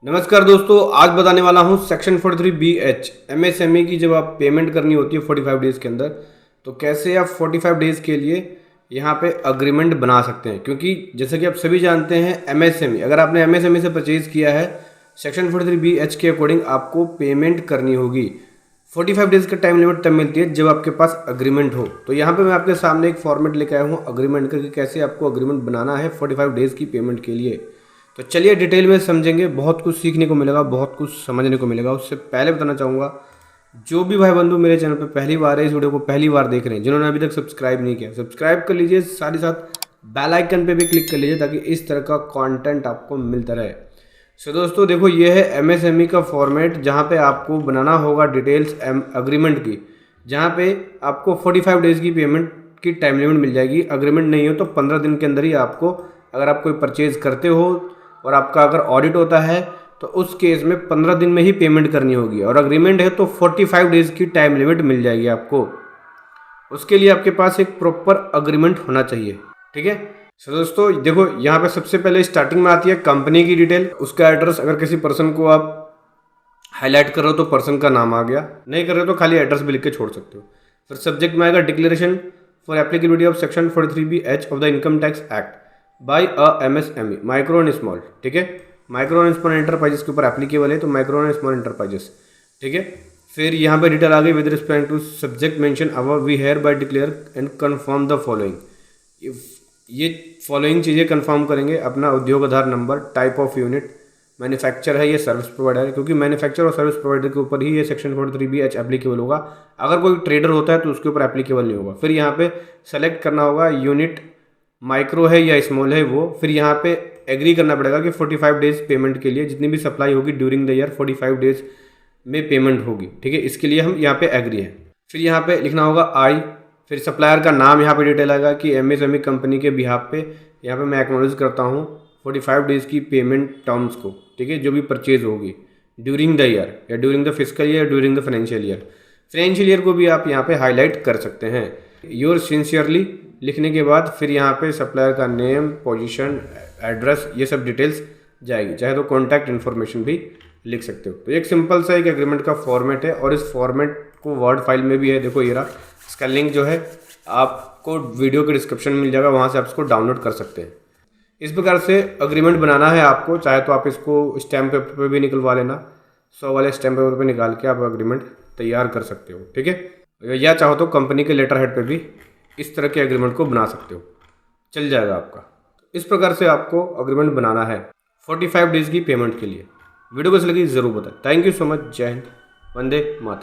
नमस्कार दोस्तों, आज बताने वाला हूँ सेक्शन 43BH MSME की जब आप पेमेंट करनी होती है 45 डेज़ के अंदर, तो कैसे आप 45 डेज़ के लिए यहाँ पे अग्रीमेंट बना सकते हैं। क्योंकि जैसे कि आप सभी जानते हैं MSME, अगर आपने MSME से परचेज़ किया है सेक्शन 43BH के अकॉर्डिंग आपको पेमेंट करनी होगी। 45 डेज़ का टाइम लिमिट तब मिलती है जब आपके पास अग्रीमेंट हो। तो यहाँ पे मैं आपके सामने एक फॉर्मेट लेकर आया हूँ अग्रीमेंट का कि कैसे आपको अग्रीमेंट बनाना है 45 डेज़ की पेमेंट के लिए। तो चलिए डिटेल में समझेंगे, बहुत कुछ सीखने को मिलेगा, बहुत कुछ समझने को मिलेगा। उससे पहले बताना चाहूँगा, जो भी भाई बंधु मेरे चैनल पे पहली बार है, इस वीडियो को पहली बार देख रहे हैं, जिन्होंने अभी तक सब्सक्राइब नहीं किया, सब्सक्राइब कर लीजिए, साथ ही साथ बेल आइकन पे भी क्लिक कर लीजिए ताकि इस तरह का कंटेंट आपको मिलता रहे। सो दोस्तों देखो, ये है MSME का फॉर्मेट जहाँ पे आपको बनाना होगा डिटेल्स अग्रीमेंट की, जहाँ पे आपको 45 डेज़ की पेमेंट की टाइम लिमिट मिल जाएगी। अग्रीमेंट नहीं हो तो 15 दिन के अंदर ही आपको, अगर आप कोई परचेज़ करते हो और आपका अगर ऑडिट होता है तो उस केस में 15 दिन में ही पेमेंट करनी होगी, और अग्रीमेंट है तो 45 डेज़ की टाइम लिमिट मिल जाएगी आपको। उसके लिए आपके पास एक प्रॉपर अग्रीमेंट होना चाहिए, ठीक है। सो दोस्तों देखो, यहाँ पे सबसे पहले स्टार्टिंग में आती है कंपनी की डिटेल, उसका एड्रेस। अगर किसी पर्सन को आप हाईलाइट कर रहे हो तो पर्सन का नाम आ गया, नहीं कर रहे हो तो खाली एड्रेस भी लिख के छोड़ सकते हो। फिर सब्जेक्ट में आएगा declaration for applicability of section 43BH of the income tax act by a MSME, micro and small, ठीक है। माइक्रो एंड स्मॉल एंटरप्राइजेस के ऊपर एप्लीकेबल है, तो माइक्रो एंड स्मॉल एंटरप्राइजेस, ठीक है। फिर यहाँ पे डिटेल आ गई with respect to subject mention above we hereby declare and confirm the following. ये फॉलोइंग चीज़ें कंफर्म करेंगे: अपना Udyog Aadhaar number, type of unit, manufacture है, ये सर्विस प्रोवाइडर है, क्योंकि मैन्युफैक्चर और सर्विस प्रोवाइडर के ऊपर ही ये सेक्शन 43BH एप्लीकेबल होगा। अगर कोई ट्रेडर होता है तो उसके ऊपर एप्लीकेबल नहीं होगा। फिर यहाँ पे सेलेक्ट करना होगा यूनिट माइक्रो है या स्मॉल है वो। फिर यहाँ पे एग्री करना पड़ेगा कि 45 डेज़ पेमेंट के लिए जितनी भी सप्लाई होगी ड्यूरिंग द ईयर 45 डेज़ में पेमेंट होगी, ठीक है। इसके लिए हम यहाँ पे एग्री है। फिर यहाँ पे लिखना होगा आई। फिर सप्लायर का नाम यहाँ पे डिटेल आएगा कि MSME कंपनी के बिहाफ पे यहाँ पे मैं एक्नॉलेज करता हूँ 45 डेज़ की पेमेंट टर्म्स को, ठीक है, जो भी परचेज होगी ड्यूरिंग द ईयर या during the physical year, during the financial year. Financial year को भी आप यहाँ पे हाईलाइट कर सकते हैं। योर सिंसियरली लिखने के बाद फिर यहाँ पे सप्लायर का नेम, पोजीशन, एड्रेस, ये सब डिटेल्स जाएगी। चाहे तो कॉन्टैक्ट इन्फॉर्मेशन भी लिख सकते हो। तो एक सिंपल सा एक एग्रीमेंट का फॉर्मेट है, और इस फॉर्मेट को वर्ड फाइल में भी है। देखो ये रहा, इसका लिंक जो है आपको वीडियो के डिस्क्रिप्शन में मिल जाएगा, वहाँ से आप इसको डाउनलोड कर सकते हैं। इस प्रकार से अग्रीमेंट बनाना है आपको। चाहे तो आप इसको स्टैम्प पेपर पे भी निकलवा लेना, 100 वाले स्टैम्प पेपर पे निकाल के आप अग्रीमेंट तैयार कर सकते हो, ठीक है। या चाहो तो कंपनी के लेटर हेड पे भी इस तरह के अग्रीमेंट को बना सकते हो, चल जाएगा आपका। इस प्रकार से आपको अग्रीमेंट बनाना है 45 डेज़ की पेमेंट के लिए। वीडियो कैसी लगी ज़रूर बताएं। Thank you so much. जय हिंद, वंदे मातरम।